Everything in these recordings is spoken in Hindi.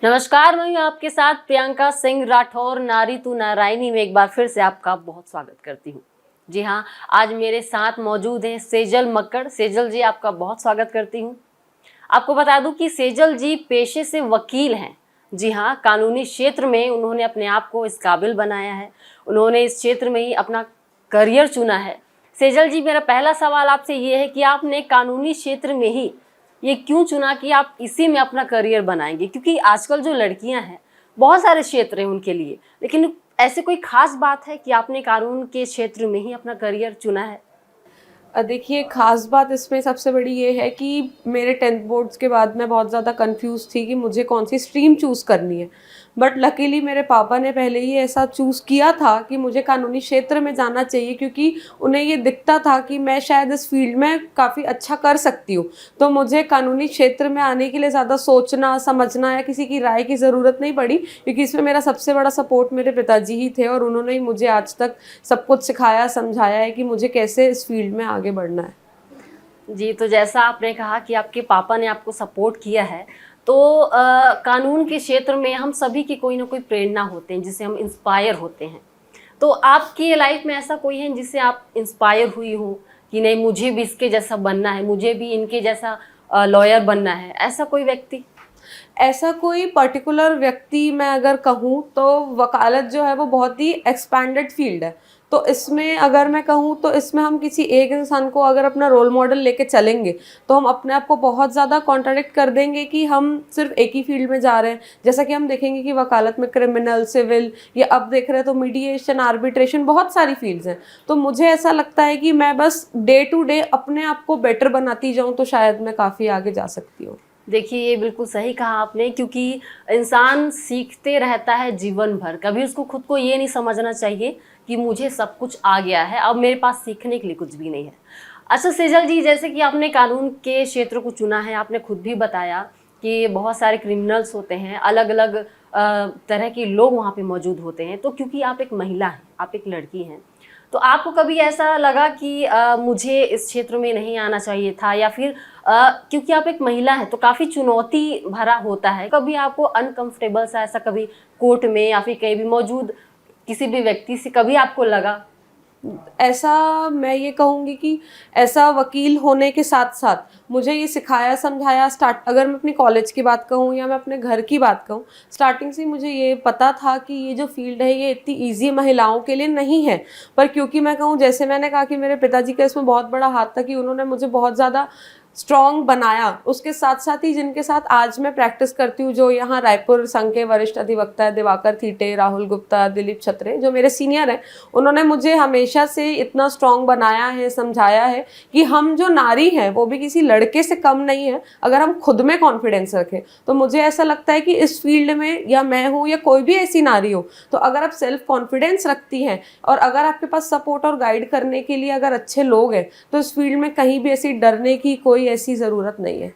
नमस्कार, मैं हूं आपके साथ प्रियंका सिंह राठौर। नारी तू नारायणी में एक बार फिर से आपका बहुत स्वागत करती हूं। जी हाँ, आज मेरे साथ मौजूद हैं सेजल मक्कड़। सेजल जी, आपका बहुत स्वागत करती हूं। आपको बता दूं कि सेजल जी पेशे से वकील हैं। जी हाँ, कानूनी क्षेत्र में उन्होंने अपने आप को इस काबिल बनाया है। उन्होंने इस क्षेत्र में ही अपना करियर चुना है। सेजल जी, मेरा पहला सवाल आपसे ये है कि आपने कानूनी क्षेत्र में ही ये क्यों चुना कि आप इसी में अपना करियर बनाएंगे? क्योंकि आजकल जो लड़कियां हैं, बहुत सारे क्षेत्र हैं उनके लिए, लेकिन ऐसे कोई खास बात है कि आपने कानून के क्षेत्र में ही अपना करियर चुना है? देखिए, ख़ास बात इसमें सबसे बड़ी ये है कि मेरे 10th बोर्ड्स के बाद मैं बहुत ज़्यादा कंफ्यूज थी कि मुझे कौन सी स्ट्रीम चूज़ करनी है। बट लकीली मेरे पापा ने पहले ही ऐसा चूज़ किया था कि मुझे कानूनी क्षेत्र में जाना चाहिए, क्योंकि उन्हें ये दिखता था कि मैं शायद इस फील्ड में काफ़ी अच्छा कर सकती हूँ। तो मुझे कानूनी क्षेत्र में आने के लिए ज़्यादा सोचना, समझना या किसी की राय की ज़रूरत नहीं पड़ी, क्योंकि इसमें मेरा सबसे बड़ा सपोर्ट मेरे पिताजी ही थे और उन्होंने ही मुझे आज तक सब कुछ सिखाया, समझाया है कि मुझे कैसे इस फील्ड में आगे बढ़ना है। जी, तो जैसा आपने कहा कि आपके पापा ने आपको सपोर्ट किया है, तो कानून के क्षेत्र में हम सभी की कोई ना कोई प्रेरणा होते हैं, जिससे हम इंस्पायर होते हैं। तो आपकी लाइफ में ऐसा कोई है जिससे आप इंस्पायर हुई हो कि नहीं, मुझे भी इसके जैसा बनना है, मुझे भी इनके जैसा लॉयर बनना है, ऐसा कोई व्यक्ति? ऐसा कोई पर्टिकुलर व्यक्ति मैं अगर कहूँ तो वकालत जो है वो बहुत ही एक्सपैंडेड फील्ड है। तो इसमें अगर मैं कहूँ तो इसमें हम किसी एक इंसान को अगर अपना रोल मॉडल लेके चलेंगे तो हम अपने आप को बहुत ज़्यादा कॉन्ट्राडिक्ट कर देंगे कि हम सिर्फ एक ही फील्ड में जा रहे हैं। जैसा कि हम देखेंगे कि वकालत में क्रिमिनल, सिविल, या अब देख रहे हैं तो मीडिएशन, आर्बिट्रेशन, बहुत सारी फील्ड्स हैं। तो मुझे ऐसा लगता है कि मैं बस डे टू डे अपने आप को बेटर बनाती जाऊँ तो शायद मैं काफ़ी आगे जा सकती हूँ। देखिए, ये बिल्कुल सही कहा आपने, क्योंकि इंसान सीखते रहता है जीवन भर। कभी उसको खुद को ये नहीं समझना चाहिए कि मुझे सब कुछ आ गया है, अब मेरे पास सीखने के लिए कुछ भी नहीं है। अच्छा सेजल जी, जैसे कि आपने कानून के क्षेत्र को चुना है, आपने खुद भी बताया कि बहुत सारे क्रिमिनल्स होते हैं, अलग अलग तरह के लोग वहाँ पे मौजूद होते हैं। तो क्योंकि आप एक महिला हैं, आप एक लड़की हैं, तो आपको कभी ऐसा लगा कि मुझे इस क्षेत्र में नहीं आना चाहिए था, या फिर क्योंकि आप एक महिला हैं तो काफ़ी चुनौती भरा होता है, कभी आपको अनकंफर्टेबल सा ऐसा कभी कोर्ट में या फिर कहीं भी मौजूद किसी भी व्यक्ति से कभी आपको लगा? ऐसा मैं ये कहूँगी कि ऐसा वकील होने के साथ साथ मुझे ये सिखाया, समझाया, अगर मैं अपनी कॉलेज की बात कहूँ या मैं अपने घर की बात कहूँ, स्टार्टिंग से मुझे ये पता था कि ये जो फील्ड है ये इतनी ईजी महिलाओं के लिए नहीं है। पर क्योंकि मैं कहूँ, जैसे मैंने कहा कि मेरे पिताजी का इसमें बहुत बड़ा हाथ था कि उन्होंने मुझे बहुत ज़्यादा स्ट्रॉन्ग बनाया, उसके साथ साथ ही जिनके साथ आज मैं प्रैक्टिस करती हूँ, जो यहाँ रायपुर संघ के वरिष्ठ अधिवक्ता है दिवाकर थीटे, राहुल गुप्ता, दिलीप छत्रे, जो मेरे सीनियर हैं, उन्होंने मुझे हमेशा से इतना स्ट्रॉन्ग बनाया है, समझाया है कि हम जो नारी हैं वो भी किसी लड़के से कम नहीं है अगर हम खुद में कॉन्फिडेंस रखें। तो मुझे ऐसा लगता है कि इस फील्ड में, या मैं हूँ या कोई भी ऐसी नारी हो, तो अगर आप सेल्फ कॉन्फिडेंस रखती हैं और अगर आपके पास सपोर्ट और गाइड करने के लिए अगर अच्छे लोग हैं, तो इस फील्ड में कहीं भी ऐसी डरने की कोई ऐसी ज़रूरत नहीं है।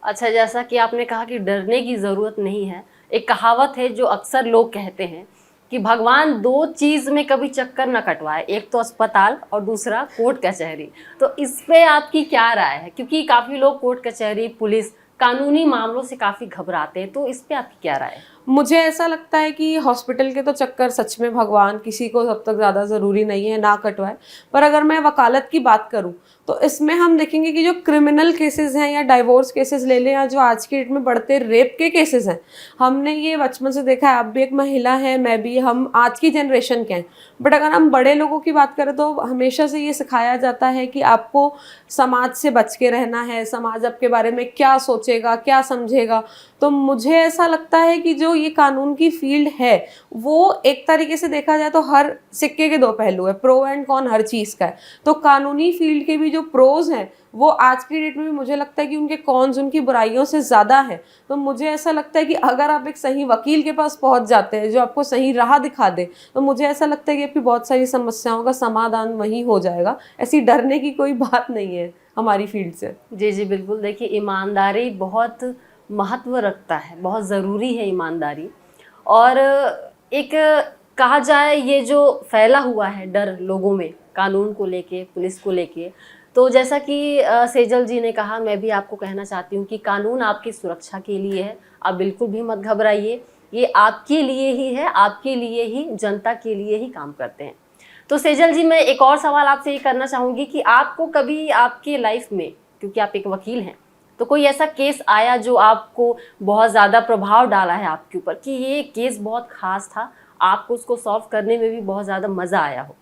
अच्छा, जैसा कि आपने कहा कि डरने की ज़रूरत नहीं है, एक कहावत है जो अक्सर लोग कहते हैं कि भगवान दो चीज़ में कभी चक्कर न कटवाए, एक तो अस्पताल और दूसरा कोर्ट कचहरी। तो इस पे आपकी क्या राय है? क्योंकि काफ़ी लोग कोर्ट कचहरी, पुलिस, कानूनी मामलों से काफ़ी घबराते हैं, तो इस पे आपकी क्या राय है? मुझे ऐसा लगता है कि हॉस्पिटल के तो चक्कर सच में भगवान किसी को अब तक ज़्यादा ज़रूरी नहीं है ना कटवाए। पर अगर मैं वकालत की बात करूं तो इसमें हम देखेंगे कि जो क्रिमिनल केसेस हैं या डाइवोर्स केसेस ले लें, या जो आज की डेट में बढ़ते रेप के केसेस हैं, हमने ये बचपन से देखा है। आप भी एक महिला है, मैं भी, हम आज की जनरेशन के हैं। बट अगर हम बड़े लोगों की बात करें तो हमेशा से ये सिखाया जाता है कि आपको समाज से बच के रहना है, समाज आपके बारे में क्या सोचेगा, क्या समझेगा। तो मुझे ऐसा लगता है कि जो ये कानून की फील्ड है वो एक तरीके से देखा जाए तो हर सिक्के के दो पहलू है, प्रो एंड कॉन हर चीज़ का है। तो कानूनी फील्ड के भी जो प्रोज हैं वो आज की डेट में भी मुझे लगता है कि उनके कॉन्स उनकी बुराइयों से ज़्यादा है। तो मुझे ऐसा लगता है कि अगर आप एक सही वकील के पास पहुंच जाते हैं जो आपको सही राह दिखा दे, तो मुझे ऐसा लगता है कि आपकी बहुत सारी समस्याओं का समाधान वहीं हो जाएगा। ऐसी डरने की कोई बात नहीं है हमारी फील्ड से। जी, जी, बिल्कुल। देखिए, ईमानदारी बहुत महत्व रखता है, बहुत ज़रूरी है ईमानदारी। और एक कहा जाए, ये जो फैला हुआ है डर लोगों में कानून को लेके, पुलिस को लेके, तो जैसा कि सेजल जी ने कहा, मैं भी आपको कहना चाहती हूँ कि कानून आपकी सुरक्षा के लिए है, आप बिल्कुल भी मत घबराइए, ये आपके लिए ही है, आपके लिए ही, जनता के लिए ही काम करते हैं। तो सेजल जी, मैं एक और सवाल आपसे ये करना चाहूँगी कि आपको कभी आपके लाइफ में, क्योंकि आप एक वकील हैं, तो कोई ऐसा केस आया जो आपको बहुत ज़्यादा प्रभाव डाला है आपके ऊपर, कि ये केस बहुत ख़ास था, आपको उसको सॉल्व करने में भी बहुत ज़्यादा मज़ा आया हो?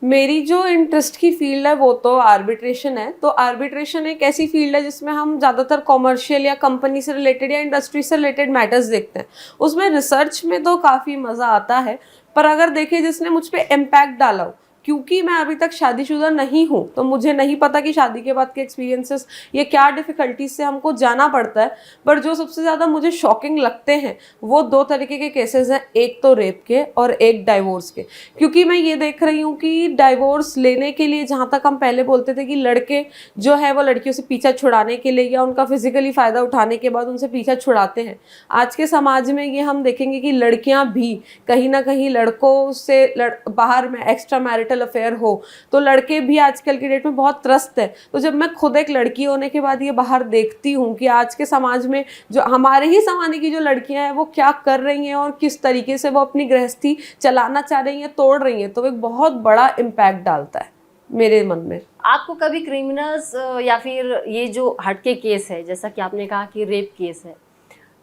मेरी जो इंटरेस्ट की फील्ड है वो तो आर्बिट्रेशन है। तो आर्बिट्रेशन एक ऐसी फील्ड है जिसमें हम ज़्यादातर कॉमर्शियल या कंपनी से रिलेटेड या इंडस्ट्री से रिलेटेड मैटर्स देखते हैं। उसमें रिसर्च में तो काफ़ी मज़ा आता है, पर अगर देखिए जिसने मुझ पे इम्पैक्ट डाला हो, क्योंकि मैं अभी तक शादीशुदा नहीं हूँ तो मुझे नहीं पता कि शादी के बाद के एक्सपीरियंसेस ये क्या डिफ़िकल्टीज से हमको जाना पड़ता है। पर जो सबसे ज़्यादा मुझे शॉकिंग लगते हैं वो दो तरीके के केसेस हैं, एक तो रेप के और एक डाइवोर्स के। क्योंकि मैं ये देख रही हूँ कि डाइवोर्स लेने के लिए, जहाँ तक हम पहले बोलते थे कि लड़के जो है वो लड़कियों से पीछा छुड़ाने के लिए या उनका फिजिकली फ़ायदा उठाने के बाद उनसे पीछा छुड़ाते हैं, आज के समाज में ये हम देखेंगे कि लड़कियाँ भी कहीं ना कहीं लड़कों से बाहर में एक्स्ट्रा मैरिटल अफेयर हो, तो लड़के भी आजकल की डेट में बहुत त्रस्त है। तो जब मैं खुद एक लड़की होने के बाद ये बाहर देखती हूँ कि आज के समाज में जो हमारे ही ज़माने की जो लड़कियां हैं वो क्या कर रही हैं और किस तरीके से वो अपनी गृहस्थी चलाना चाह रही हैं, तोड़ रही हैं, तो एक बहुत बड़ा इम्पैक्ट डालता है मेरे मन में। आपको कभी क्रिमिनल्स या फिर ये जो हटके केस है, जैसा कि आपने कहा कि रेप केस है,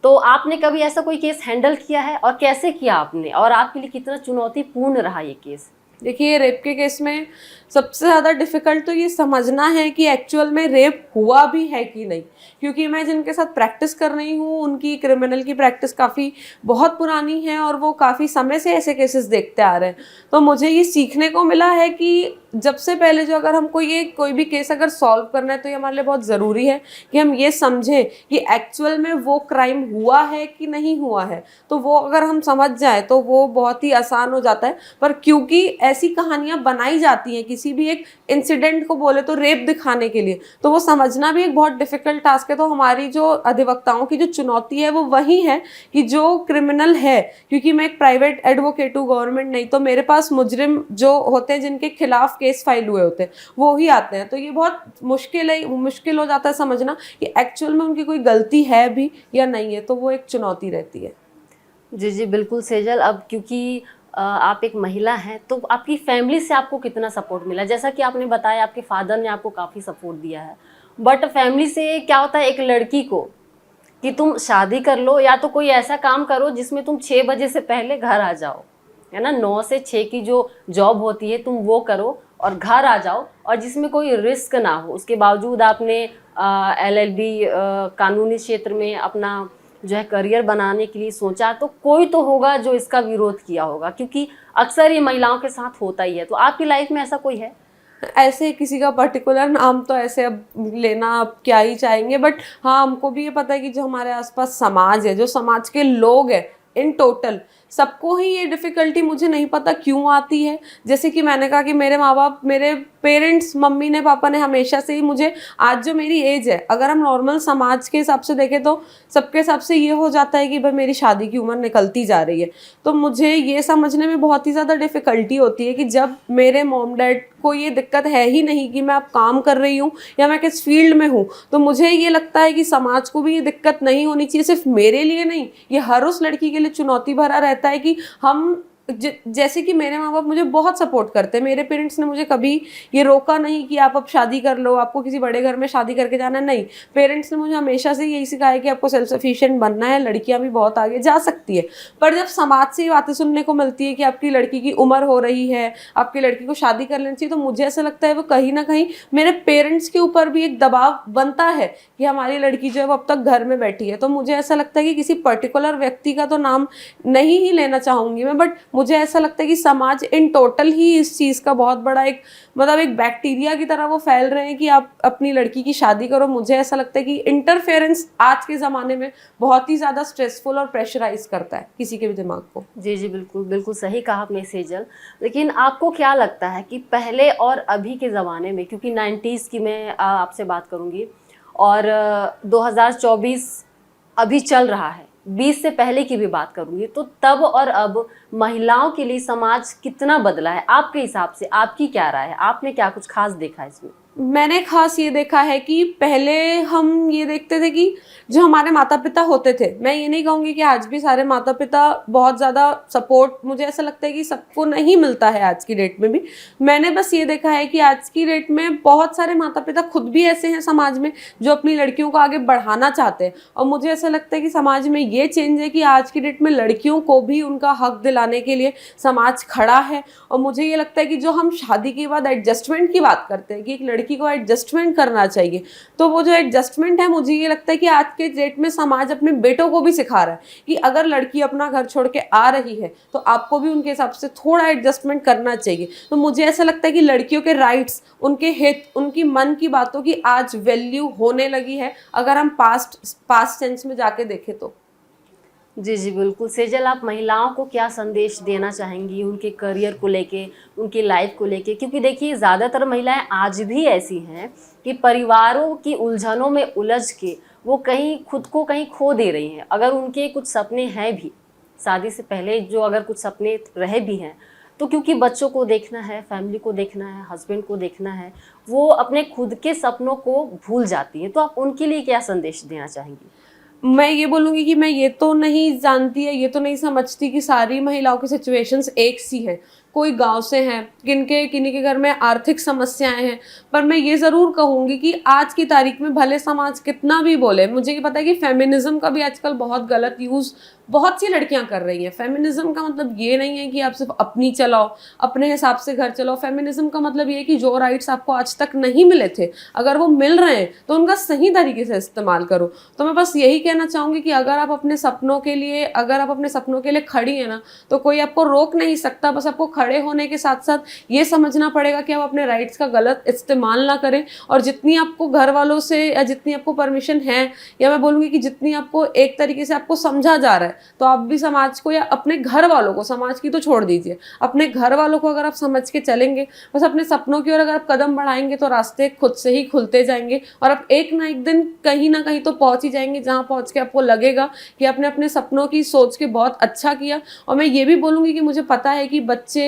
तो आपने कभी ऐसा कोई केस हैंडल किया है और कैसे किया आपने, और आपके लिए कितना चुनौतीपूर्ण रहा ये केस? देखिए, रेप के केस में सबसे ज़्यादा डिफ़िकल्ट तो ये समझना है कि एक्चुअल में रेप हुआ भी है कि नहीं। क्योंकि मैं जिनके साथ प्रैक्टिस कर रही हूँ उनकी क्रिमिनल की प्रैक्टिस काफ़ी बहुत पुरानी है और वो काफ़ी समय से ऐसे केसेस देखते आ रहे हैं। तो मुझे ये सीखने को मिला है कि जब से पहले जो अगर हमको ये कोई भी केस अगर सॉल्व करना है तो ये हमारे लिए बहुत ज़रूरी है कि हम ये समझें कि एक्चुअल में वो क्राइम हुआ है कि नहीं हुआ है। तो वो अगर हम समझ जाएँ तो वो बहुत ही आसान हो जाता है। पर क्योंकि ऐसी कहानियाँ बनाई जाती हैं किसी भी एक इंसिडेंट को बोले तो रेप दिखाने के लिए, तो वो समझना भी एक बहुत डिफिकल्ट टास्क है। तो हमारी जो अधिवक्ताओं की जो चुनौती है वो वही है कि जो क्रिमिनल है, क्योंकि मैं एक प्राइवेट एडवोकेट हूँ, गवर्नमेंट नहीं, तो मेरे पास मुजरिम जो होते हैं जिनके खिलाफ केस फाइल हुए होते हैं वो ही आते हैं। तो ये बहुत मुश्किल हो जाता है समझना कि एक्चुअल में उनकी कोई गलती है भी या नहीं है, तो वो एक चुनौती रहती है। जी जी बिल्कुल सेजल। अब क्योंकि आप एक महिला हैं, तो आपकी फैमिली से आपको कितना सपोर्ट मिला? जैसा कि आपने बताया आपके फादर ने आपको काफ़ी सपोर्ट दिया है, बट फैमिली से क्या होता है एक लड़की को कि तुम शादी कर लो या तो कोई ऐसा काम करो जिसमें तुम 6 बजे से पहले घर आ जाओ, है ना, 9 से 6 की जो जॉब होती है तुम वो करो और घर आ जाओ, और जिसमें कोई रिस्क ना हो। उसके बावजूद आपने LLB कानूनी क्षेत्र में अपना जो है करियर बनाने के लिए सोचा, तो कोई तो होगा जो इसका विरोध किया होगा, क्योंकि अक्सर ये महिलाओं के साथ होता ही है। तो आपकी लाइफ में ऐसा कोई है? ऐसे किसी का पर्टिकुलर नाम तो ऐसे अब लेना अब क्या ही चाहेंगे, बट हाँ हमको भी ये पता है कि जो हमारे आसपास समाज है, जो समाज के लोग हैं इन टोटल, सबको ही ये डिफ़िकल्टी मुझे नहीं पता क्यों आती है। जैसे कि मैंने कहा कि मेरे माँ बाप, मेरे पेरेंट्स, मम्मी ने, पापा ने हमेशा से ही मुझे, आज जो मेरी एज है, अगर हम नॉर्मल समाज के हिसाब से देखें तो सबके हिसाब से ये हो जाता है कि भाई मेरी शादी की उम्र निकलती जा रही है। तो मुझे ये समझने में बहुत ही ज़्यादा डिफ़िकल्टी होती है कि जब मेरे मॉम डैड को ये दिक्कत है ही नहीं कि मैं अब काम कर रही हूँ या मैं किस फील्ड में हूँ, तो मुझे ये लगता है कि समाज को भी ये दिक्कत नहीं होनी चाहिए। सिर्फ मेरे लिए नहीं, ये हर उस लड़की के लिए चुनौती भरा रहता है कि हम जैसे कि मेरे माँ बाप मुझे बहुत सपोर्ट करते हैं। मेरे पेरेंट्स ने मुझे कभी ये रोका नहीं कि आप अब शादी कर लो, आपको किसी बड़े घर में शादी करके जाना है, नहीं। पेरेंट्स ने मुझे हमेशा से यही सिखाया कि आपको सेल्फ सफिशिएंट बनना है, लड़कियां भी बहुत आगे जा सकती है। पर जब समाज से ये बातें सुनने को मिलती है कि आपकी लड़की की उम्र हो रही है, आपकी लड़की को शादी कर लेनी चाहिए, तो मुझे ऐसा लगता है वो कहीं ना कहीं मेरे पेरेंट्स के ऊपर भी एक दबाव बनता है कि हमारी लड़की जो है वो अब तक घर में बैठी है। तो मुझे ऐसा लगता है कि किसी पर्टिकुलर व्यक्ति का तो नाम नहीं ही लेना चाहूँगी मैं, बट मुझे ऐसा लगता है कि समाज इन टोटल ही इस चीज़ का बहुत बड़ा एक एक बैक्टीरिया की तरह वो फैल रहे हैं कि आप अपनी लड़की की शादी करो। मुझे ऐसा लगता है कि इंटरफेरेंस आज के ज़माने में बहुत ही ज़्यादा स्ट्रेसफुल और प्रेशराइज करता है किसी के भी दिमाग को। जी जी बिल्कुल बिल्कुल सही कहा आपने सेजल। लेकिन आपको क्या लगता है कि पहले और अभी के ज़माने में, क्योंकि 90s की मैं आपसे बात करूँगी और 2024 अभी चल रहा है, 20 से पहले की भी बात करूँगी, तो तब और अब महिलाओं के लिए समाज कितना बदला है आपके हिसाब से? आपकी क्या राय है? आपने क्या कुछ खास देखा है इसमें? मैंने खास ये देखा है कि पहले हम ये देखते थे कि जो हमारे माता पिता होते थे, मैं ये नहीं कहूँगी कि आज भी सारे माता पिता बहुत ज़्यादा सपोर्ट, मुझे ऐसा लगता है कि सबको नहीं मिलता है आज की डेट में भी। मैंने बस ये देखा है कि आज की डेट में बहुत सारे माता पिता खुद भी ऐसे हैं समाज में जो अपनी लड़कियों को आगे बढ़ाना चाहते हैं, और मुझे ऐसा लगता है कि समाज में ये चेंज है कि आज की डेट में लड़कियों को भी उनका हक दिलाने के लिए समाज खड़ा है। और मुझे ये लगता है कि जो हम शादी के बाद एडजस्टमेंट की बात करते हैं कि एक लड़की को एडजस्टमेंट करना चाहिए, तो वो जो एडजस्टमेंट है, मुझे ये लगता है कि आज के डेट में समाज अपने बेटों को भी सिखा रहा है कि अगर लड़की अपना घर छोड़ के आ रही है तो आपको भी उनके हिसाब से थोड़ा एडजस्टमेंट करना चाहिए। तो मुझे ऐसा लगता है कि लड़कियों के राइट्स, उनके हित, उनकी मन की बातों की आज वैल्यू होने लगी है, अगर हम पास्ट टेंस में जाके देखें तो। जी जी बिल्कुल। सेजल, आप महिलाओं को क्या संदेश देना चाहेंगी उनके करियर को लेके, उनकी लाइफ को लेके? क्योंकि देखिए ज़्यादातर महिलाएं आज भी ऐसी हैं कि परिवारों की उलझनों में उलझ के वो कहीं खुद को कहीं खो दे रही हैं। अगर उनके कुछ सपने हैं भी, शादी से पहले जो अगर कुछ सपने रहे भी हैं, तो क्योंकि बच्चों को देखना है, फैमिली को देखना है, हस्बैंड को देखना है, वो अपने खुद के सपनों को भूल जाती हैं। तो आप उनके लिए क्या संदेश देना चाहेंगी? मैं ये बोलूँगी कि मैं ये तो नहीं जानती है, ये तो नहीं समझती कि सारी महिलाओं की सिचुएशंस एक सी हैं। कोई गांव से हैं, किन्हीं के घर में आर्थिक समस्याएं हैं, पर मैं ये ज़रूर कहूँगी कि आज की तारीख में भले समाज कितना भी बोले, मुझे ये पता है कि फेमिनिज्म का भी आजकल बहुत गलत यूज़ बहुत सी लड़कियां कर रही हैं। फेमिनिज्म का मतलब ये नहीं है कि आप सिर्फ अपनी चलाओ, अपने हिसाब से घर चलाओ। फेमिनिज्म का मतलब ये है कि जो राइट्स आपको आज तक नहीं मिले थे, अगर वो मिल रहे हैं तो उनका सही तरीके से इस्तेमाल करो। तो मैं बस यही कहना चाहूँगी कि अगर आप अपने सपनों के लिए खड़ी हैं ना, तो कोई आपको रोक नहीं सकता। बस आपको खड़े होने के साथ साथ ये समझना पड़ेगा कि आप अपने राइट्स का गलत इस्तेमाल ना करें, और जितनी आपको घर वालों से या जितनी आपको परमिशन है, या मैं बोलूँगी कि जितनी आपको एक तरीके से आपको समझा जा रहा है, तो आप भी समाज को या अपने घर वालों को, समाज की तो छोड़ दीजिए, अपने घर वालों को अगर आप समझ के चलेंगे, बस अपने सपनों की ओर अगर आप कदम बढ़ाएंगे, तो रास्ते खुद से ही खुलते जाएंगे, और आप एक ना एक दिन कहीं ना कहीं तो पहुंच ही जाएंगे जहां पहुंच के आपको लगेगा कि आपने अपने सपनों की सोच के बहुत अच्छा किया। और मैं ये भी बोलूँगी कि मुझे पता है कि बच्चे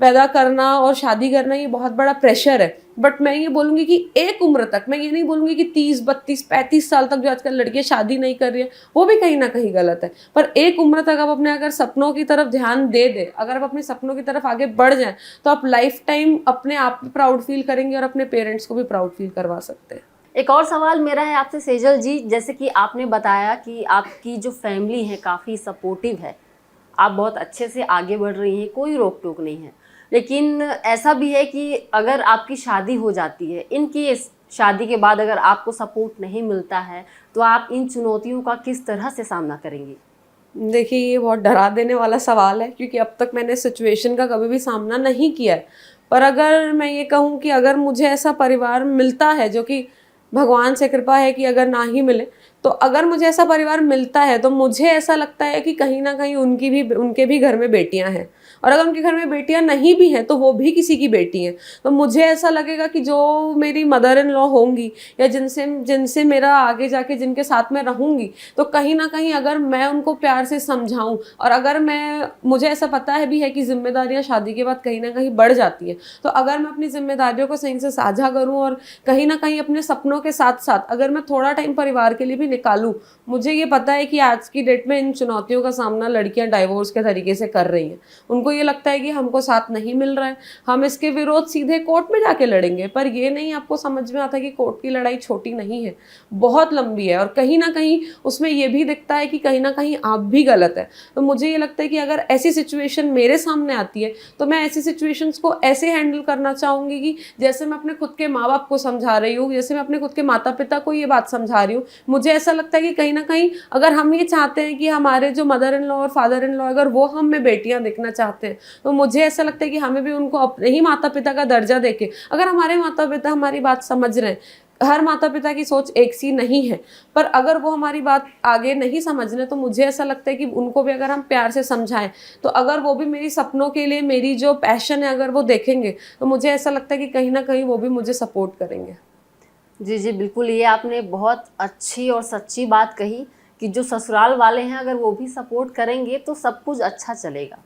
पैदा करना और शादी करना ये बहुत बड़ा प्रेशर है, बट मैं ये बोलूँगी कि एक उम्र तक, मैं ये नहीं बोलूँगी कि 30, 32, 35 साल तक जो आजकल लड़कियां शादी नहीं कर रही है वो भी कहीं ना कहीं गलत है, पर एक उम्र तक आप अपने अगर सपनों की तरफ ध्यान दे दे, अगर आप अपने सपनों की तरफ आगे बढ़ जाएं, तो आप लाइफ टाइम अपने आप पे प्राउड फील करेंगे और अपने पेरेंट्स को भी प्राउड फील करवा सकते हैं। एक और सवाल मेरा है आपसे सेजल जी, जैसे कि आपने बताया कि आपकी जो फैमिली है काफ़ी सपोर्टिव है, आप बहुत अच्छे से आगे बढ़ रही हैं, कोई रोक टोक नहीं है, लेकिन ऐसा भी है कि अगर आपकी शादी हो जाती है, इनकी शादी के बाद अगर आपको सपोर्ट नहीं मिलता है, तो आप इन चुनौतियों का किस तरह से सामना करेंगी? देखिए, ये बहुत डरा देने वाला सवाल है, क्योंकि अब तक मैंने सिचुएशन का कभी भी सामना नहीं किया है। पर अगर मैं ये कहूँ कि अगर मुझे ऐसा परिवार मिलता है, जो कि भगवान से कृपा है कि अगर ना ही मिले, तो अगर मुझे ऐसा परिवार मिलता है, तो मुझे ऐसा लगता है कि कहीं ना कहीं उनके भी घर में बेटियां हैं, और अगर उनके घर में बेटियां नहीं भी हैं तो वो भी किसी की बेटी हैं। तो मुझे ऐसा लगेगा कि जो मेरी मदर इन लॉ होंगी, या जिनसे मेरा आगे जाके जिनके साथ में रहूंगी, तो कहीं ना कहीं अगर मैं उनको प्यार से समझाऊं, और अगर मुझे ऐसा पता है भी है कि जिम्मेदारियां शादी के बाद कहीं ना कहीं बढ़ जाती हैं, तो अगर मैं अपनी जिम्मेदारियों को सही से साझा करूं, और कहीं ना कहीं अपने सपनों के साथ साथ अगर मैं थोड़ा टाइम परिवार के लिए भी निकालूं, मुझे ये पता है कि आज की डेट में इन चुनौतियों का सामना लड़कियां डाइवोर्स के तरीके से कर रही हैं। उनको ये लगता है कि हमको साथ नहीं मिल रहा है, हम इसके विरोध सीधे कोर्ट में जाके लड़ेंगे, पर ये नहीं आपको समझ में आता कि कोर्ट की लड़ाई छोटी नहीं है, बहुत लंबी है, और कहीं ना कहीं उसमें ये भी दिखता है कि कहीं ना कहीं आप भी गलत है। तो मुझे ये लगता है कि अगर ऐसी सिचुएशन मेरे सामने आती है, तो मैं ऐसी सिचुएशंस को ऐसे हैंडल करना चाहूँगी कि जैसे मैं अपने खुद के माँ बाप को समझा रही हूँ, जैसे मैं अपने खुद के माता पिता को ये बात समझा रही हूँ। मुझे ऐसा लगता है कि कहीं ना कहीं अगर हम ये चाहते हैं कि हमारे जो मदर इन लॉ और फादर इन लॉ, अगर वो हम में बेटियां देखना चाहते हैं, तो मुझे ऐसा लगता है कि हमें भी उनको अपने ही माता पिता का दर्जा देके, अगर हमारे माता पिता हमारी बात समझ रहे हैं, हर माता पिता की सोच एक सी नहीं है, पर अगर वो हमारी बात आगे नहीं समझ रहे, तो मुझे ऐसा लगता है कि उनको भी अगर हम प्यार से समझाएं, तो अगर वो भी मेरी सपनों के लिए, मेरी जो पैशन है, अगर वो देखेंगे, तो मुझे ऐसा लगता है कि कहीं ना कहीं वो भी मुझे सपोर्ट करेंगे। जी जी बिल्कुल, ये आपने बहुत अच्छी और सच्ची बात कही कि जो ससुराल वाले हैं अगर वो भी सपोर्ट करेंगे तो सब कुछ अच्छा चलेगा।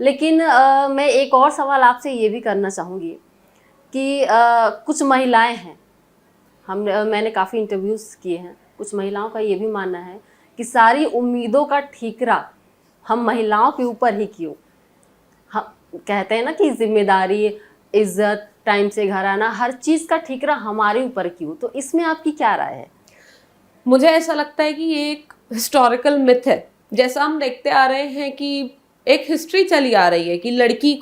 लेकिन मैं एक और सवाल आपसे ये भी करना चाहूँगी कि कुछ महिलाएं हैं, मैंने काफ़ी इंटरव्यूज़ किए हैं, कुछ महिलाओं का ये भी मानना है कि सारी उम्मीदों का ठीकरा हम महिलाओं के ऊपर ही क्यों। हम कहते हैं ना कि जिम्मेदारी, इज्जत, टाइम से घर आना, हर चीज़ का ठीकरा हमारे ऊपर क्यों। तो इसमें आपकी क्या राय है? मुझे ऐसा लगता है कि ये एक हिस्टोरिकल मिथ है। जैसा हम देखते आ रहे हैं कि एक हिस्ट्री चली आ रही है कि लड़की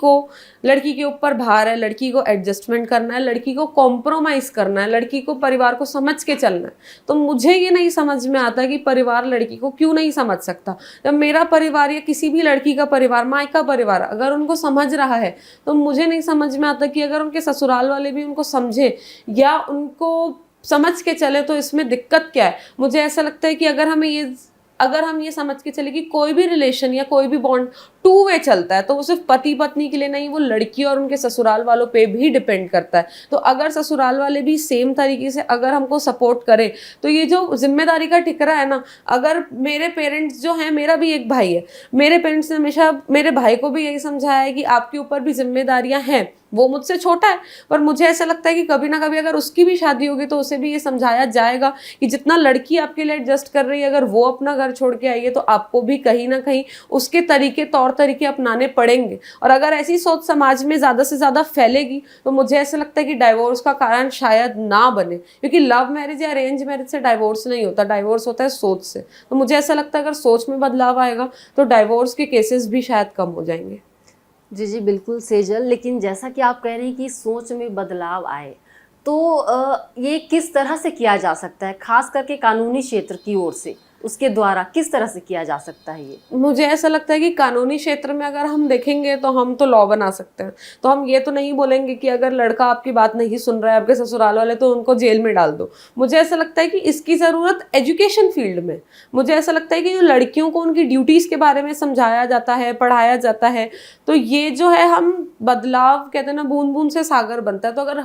के ऊपर भार है, लड़की को एडजस्टमेंट करना है, लड़की को कॉम्प्रोमाइज़ करना है, लड़की को परिवार को समझ के चलना है। तो मुझे ये नहीं समझ में आता कि परिवार लड़की को क्यों नहीं समझ सकता। जब मेरा परिवार या किसी भी लड़की का परिवार, मायका परिवार, अगर उनको समझ रहा है तो मुझे नहीं समझ में आता कि अगर उनके ससुराल वाले भी उनको समझे या उनको समझ के चले तो इसमें दिक्कत क्या है। मुझे ऐसा लगता है कि अगर हम ये समझ के चले कि कोई भी रिलेशन या कोई भी बॉन्ड टू वे चलता है तो वो सिर्फ पति पत्नी के लिए नहीं, वो लड़की और उनके ससुराल वालों पे भी डिपेंड करता है। तो अगर ससुराल वाले भी सेम तरीके से अगर हमको सपोर्ट करें तो ये जो जिम्मेदारी का ठिकरा है ना, अगर मेरे पेरेंट्स जो हैं, मेरा भी एक भाई है, मेरे पेरेंट्स ने हमेशा मेरे भाई को भी यही समझाया है कि आपके ऊपर भी जिम्मेदारियां हैं। वो मुझसे छोटा है पर मुझे ऐसा लगता है कि कभी ना कभी अगर उसकी भी शादी होगी तो उसे भी ये समझाया जाएगा कि जितना लड़की आपके लिए एडजस्ट कर रही है, अगर वो अपना घर छोड़ के आई है तो आपको भी कहीं ना कहीं उसके तौर तरीके अपनाने पड़ेंगे। और अगर ऐसी सोच समाज में ज़्यादा से ज़्यादा फैलेगी तो मुझे ऐसा लगता है कि डाइवोर्स का कारण शायद ना बने, क्योंकि लव मैरिज या अरेंज मैरिज से डाइवोर्स नहीं होता, डाइवोर्स होता है सोच से। तो मुझे ऐसा लगता है अगर सोच में बदलाव आएगा तो डाइवोर्स के केसेस भी शायद कम हो जाएंगे। जी जी बिल्कुल सेजल, लेकिन जैसा कि आप कह रहे हैं कि सोच में बदलाव आए, तो ये किस तरह से किया जा सकता है, खास करके कानूनी क्षेत्र की ओर से, उसके द्वारा किस तरह से किया जा सकता है ये? मुझे ऐसा लगता है कि कानूनी क्षेत्र में अगर हम देखेंगे तो हम तो लॉ बना सकते हैं। तो हम ये तो नहीं बोलेंगे कि अगर लड़का आपकी बात नहीं सुन रहा है, आपके ससुराल वाले, तो उनको जेल में डाल दो। मुझे ऐसा लगता है कि इसकी ज़रूरत एजुकेशन फील्ड में, मुझे ऐसा लगता है कि जो लड़कियों को उनकी ड्यूटीज़ के बारे में समझाया जाता है, पढ़ाया जाता है, तो ये जो है हम बदलाव कहते हैं ना, बूंद बूंद से सागर बनता है। तो अगर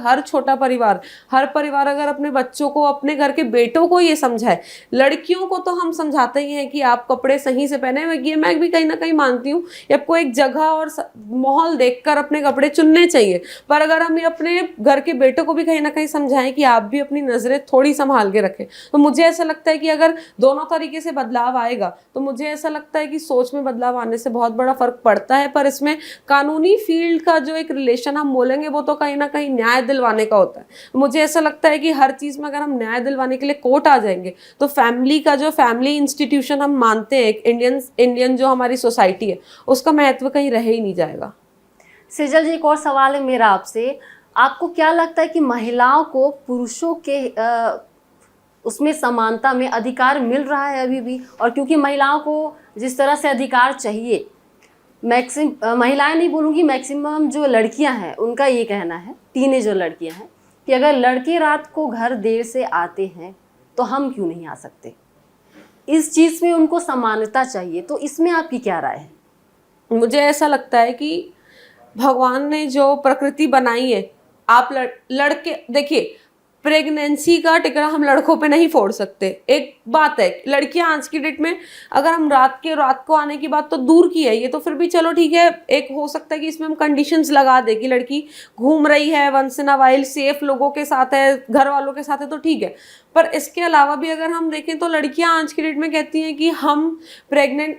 हर परिवार अगर अपने बच्चों को, अपने घर के बेटों को ये समझाए, लड़कियों को तो हम समझाते ही हैं कि आप कपड़े सही से पहने, ये मैं भी कहीं ना कहीं मानती हूँ कि आपको एक जगह और माहौल देखकर अपने कपड़े चुनने चाहिए। पर अगर हम ये अपने घर के बेटों को भी कहीं ना कहीं समझाएं कि आप भी अपनी नज़रें थोड़ी संभाल के रखें, तो मुझे ऐसा लगता है कि अगर दोनों तरीके से बदलाव आएगा तो मुझे ऐसा लगता है कि सोच में बदलाव आने से बहुत बड़ा फर्क पड़ता है। पर इसमें कानूनी फील्ड का जो एक रिलेशन हम बोलेंगे वो तो कहीं ना कहीं न्याय दिलवाने का होता है। मुझे ऐसा लगता है कि हर चीज़ में अगर हम न्याय दिलवाने के लिए कोर्ट आ जाएंगे तो फैमिली इंस्टीट्यूशन हम मानते हैं, एक इंडियन जो हमारी सोसाइटी है, उसका महत्व कहीं रह ही नहीं जाएगा। सेजल जी, एक और सवाल है मेरा आपसे, आपको क्या लगता है कि महिलाओं को पुरुषों के उसमें समानता में अधिकार मिल रहा है अभी भी? और क्योंकि महिलाओं को जिस तरह से अधिकार चाहिए, महिलाएं नहीं बोलूँगी, मैक्सिमम जो लड़कियां हैं उनका ये कहना है, टीनेजर लड़कियां हैं, कि अगर लड़के रात को घर देर से आते हैं तो हम क्यों नहीं आ सकते। इस चीज़ में उनको समानता चाहिए, तो इसमें आपकी क्या राय है? मुझे ऐसा लगता है कि भगवान ने जो प्रकृति बनाई है, आप लड़के देखिए, प्रेगनेंसी का टिकरा हम लड़कों पे नहीं फोड़ सकते। एक बात है, लड़कियां आज की डेट में अगर हम रात को आने की बात तो दूर की है, ये तो फिर भी चलो ठीक है, एक हो सकता है कि इसमें हम कंडीशंस लगा दे कि लड़की घूम रही है once in a while, safe लोगों के साथ है, घर वालों के साथ है, तो ठीक है। पर इसके अलावा भी अगर हम देखें तो लड़कियां आज की डेट में कहती हैं कि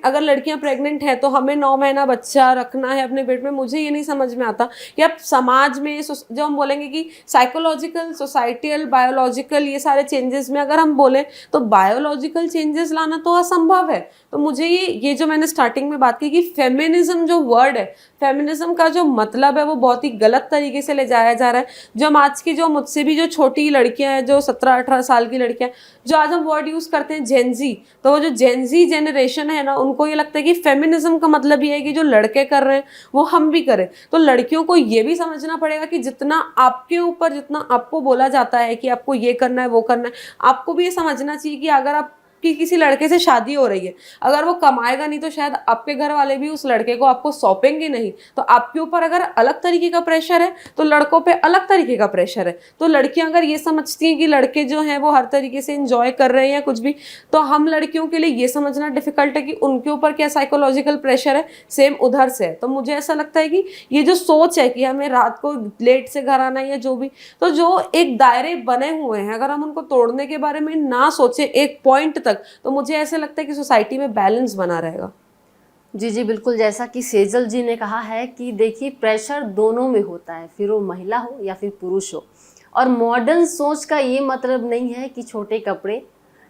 अगर लड़कियां प्रेग्नेंट हैं तो हमें 9 महीना बच्चा रखना है अपने पेट में। मुझे ये नहीं समझ में आता कि अब समाज में जो हम बोलेंगे कि साइकोलॉजिकल, सोसाइटियल, बायोलॉजिकल, ये सारे चेंजेस में अगर हम बोलें तो बायोलॉजिकल चेंजेस लाना तो असंभव है। तो मुझे ये जो मैंने स्टार्टिंग में बात की कि फेमिनिज्म जो वर्ड है, फेमिनिज्म का जो मतलब है वो बहुत ही गलत तरीके से ले जाया जा रहा है। जो हम आज की, जो मुझसे भी जो छोटी लड़कियां हैं, जो 17-18 साल की लड़कियां, जो आज हम वर्ड यूज करते हैं जेनजी, तो वो जो जेनजी जनरेशन है ना, उनको ये लगता है कि फेमिनिज्म का मतलब ये है कि जो लड़के कर रहे हैं वो हम भी करें। तो लड़कियों को ये भी समझना पड़ेगा कि जितना आपके ऊपर, जितना आपको बोला जाता है कि आपको ये करना है, वो करना है, आपको भी ये समझना चाहिए कि अगर आप आपकी किसी लड़के से शादी हो रही है, अगर वो कमाएगा नहीं तो शायद आपके घर वाले भी उस लड़के को आपको सौंपेंगे नहीं। तो आपके ऊपर अगर अलग तरीके का प्रेशर है तो लड़कों पे अलग तरीके का प्रेशर है। तो लड़कियां अगर ये समझती हैं कि लड़के जो हैं वो हर तरीके से एंजॉय कर रहे हैं या कुछ भी, तो हम लड़कियों के लिए ये समझना डिफिकल्ट है कि उनके ऊपर क्या साइकोलॉजिकल प्रेशर है, सेम उधर से है। तो मुझे ऐसा लगता है कि ये जो सोच है कि हमें रात को लेट से घर आना या जो भी, तो जो एक दायरे बने हुए हैं अगर हम उनको तोड़ने के बारे में ना सोचे एक पॉइंट तक, तो मुझे ऐसा लगता है कि सोसाइटी में बैलेंस बना रहेगा। जी जी बिल्कुल, जैसा कि सेजल जी ने कहा है कि देखिए प्रेशर दोनों में होता है, फिर वो महिला हो या फिर पुरुष हो। और मॉडर्न सोच का ये मतलब नहीं है कि छोटे कपड़े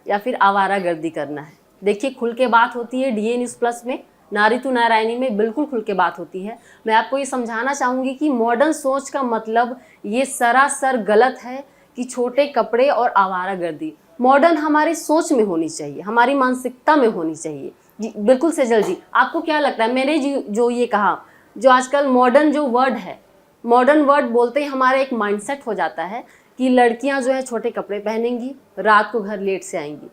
या फिर आवारागर्दी करना है। देखिए खुल के बात होती है DA न्यूज़ प्लस में, नारी तू नारायणी में बिल्कुल खुल के बात होती है। मैं आपको ये समझाना चाहूँगी कि मॉडर्न सोच का मतलब ये सरासर गलत है कि छोटे कपड़े और आवारागर्दी। मॉडर्न हमारी सोच में होनी चाहिए, हमारी मानसिकता में होनी चाहिए। जी बिल्कुल सेजल जी, आपको क्या लगता है? मैंने जो ये कहा, जो आजकल मॉडर्न जो वर्ड है, मॉडर्न वर्ड बोलते ही हमारा एक माइंडसेट हो जाता है कि लड़कियां जो है छोटे कपड़े पहनेंगी, रात को घर लेट से आएंगी।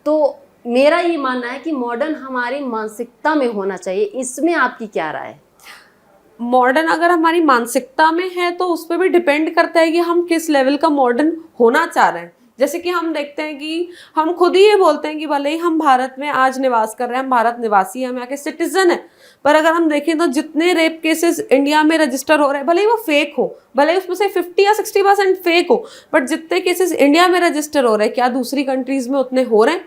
तो मेरा ये मानना है कि मॉडर्न हमारी मानसिकता में होना चाहिए। इसमें आपकी क्या राय है? मॉडर्न अगर हमारी मानसिकता में है तो उस पर भी डिपेंड करता है कि हम किस लेवल का मॉडर्न होना चाह रहे हैं। जैसे कि हम देखते हैं कि हम खुद ही ये बोलते हैं कि भले ही हम भारत में आज निवास कर रहे हैं, हम भारत निवासी हैं, हम यहाँ के सिटीजन हैं, पर अगर हम देखें तो जितने रेप केसेस इंडिया में रजिस्टर हो रहे हैं, भले ही वो फेक हो, भले ही उसमें से 50 या 60% फेक हो, बट जितने केसेस इंडिया में रजिस्टर हो रहे हैं, क्या दूसरी कंट्रीज में उतने हो रहे हैं?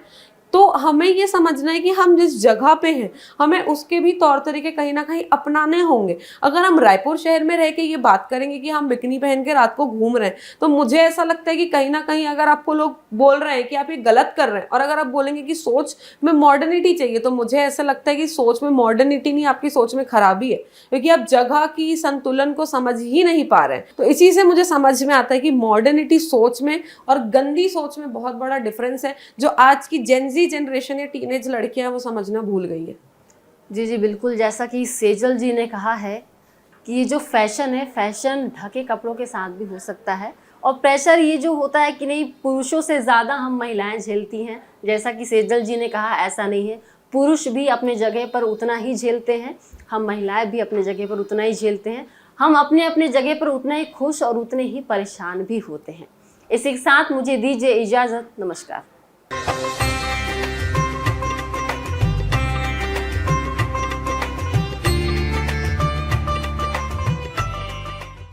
तो हमें ये समझना है कि हम जिस जगह पे हैं हमें उसके भी तौर तरीके कहीं ना कहीं अपनाने होंगे। अगर हम रायपुर शहर में रह के ये बात करेंगे कि हम बिकनी पहन के रात को घूम रहे हैं, तो मुझे ऐसा लगता है कि कहीं ना कहीं अगर आपको लोग बोल रहे हैं कि आप ये गलत कर रहे हैं, और अगर आप बोलेंगे कि सोच में मॉडर्निटी चाहिए, तो मुझे ऐसा लगता है कि सोच में मॉडर्निटी नहीं, आपकी सोच में खराबी है, क्योंकि आप जगह की संतुलन को समझ ही नहीं पा रहे हैं। तो इसी से मुझे समझ में आता है कि मॉडर्निटी सोच में और गंदी सोच में बहुत बड़ा डिफरेंस है, जो आज की जेनजी जनरेशन या टीनेज लड़कियां वो समझना भूल गई है। जी जी बिल्कुल, जैसा कि सेजल जी ने कहा है कि ये जो फैशन है, फैशन ढके कपड़ों के साथ भी हो सकता है। और प्रेशर ये जो होता है कि नहीं, पुरुषों से ज़्यादा हम महिलाएं झेलती हैं, जैसा कि सेजल जी ने कहा, ऐसा नहीं है। पुरुष भी अपने जगह पर उतना ही झेलते हैं, हम महिलाएं भी अपने जगह पर उतना ही झेलते हैं। हम अपने अपने जगह पर उतना ही खुश और उतने ही परेशान भी होते हैं। इसी के साथ मुझे दीजिए इजाज़त। नमस्कार।